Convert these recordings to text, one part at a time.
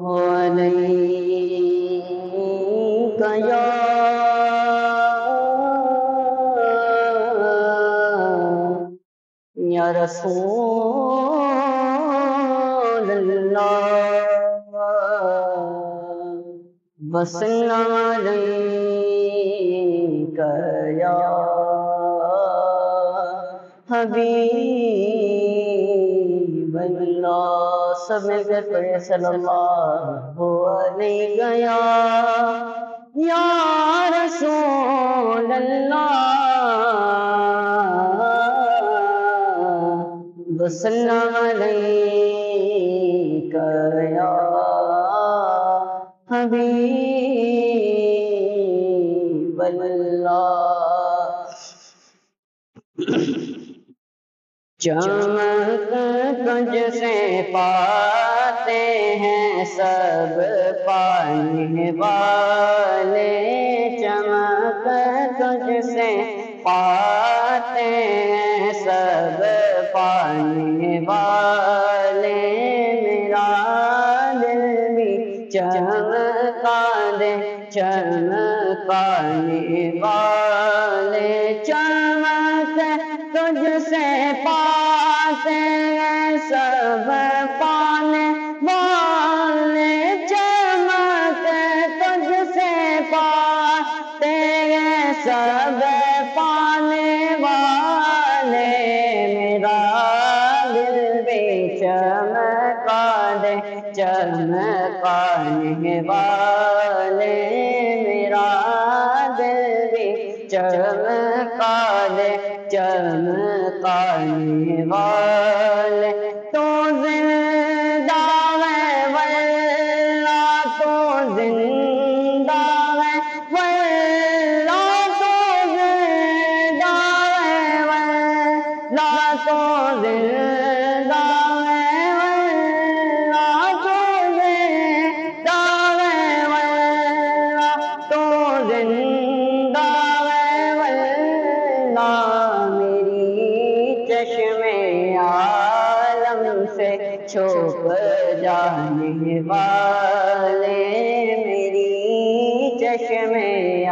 عليك یا رسول اللہ وسلم علیک یا حبیب اللہ۔ سب مل کر پڑھیں صلی اللہ علیہ یا رسول اللہ وسلم علیک یا حبیب اللہ۔ چمک تجھ سے پاتے ہیں سب پانے والے، چمک تجھ سے پاتے ہیں سب پانے والے، میرا دل بھی چمکا دے چمکانے والے، چمک تجھ سے پاتے ہیں سب پانے والے، چمک تجھ سے پاتے ہیں سب پانے والے، میرا دل بھی چمکا دے چمکانے والے، میرا دل بھی چمکا دے چمکانے والے، تو زندہ ہے واللہ تو زندہ ہے واللہ تو زندہ ہے واللہ تو زندہ ہے واللہ تو زندہ ہے واللہ تو زندہ ہے واللہ، چشم عالم سے چھپ جانے والے، میری چشم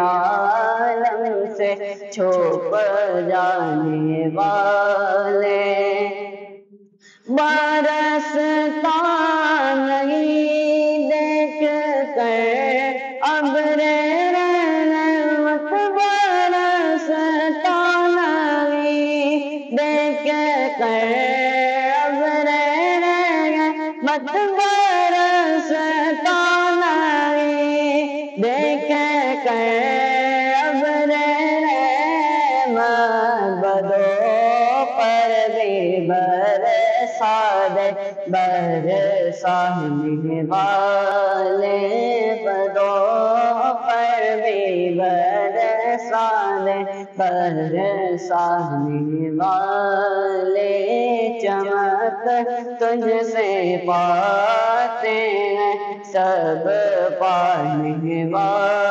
عالم سے چھپ جانے والے، برستا نہیں دیکھ کر ابر رحمت، برستا نہیں دیکھ کر ابر رحمت، برستا نہیں دیکھ کر ابر رحمت، بدو پر بھی برسا دے برسانے والے، بدو پر بھی برسا دے برسانے والے، چمک تجھ سے پاتے ہیں سب پانے والے۔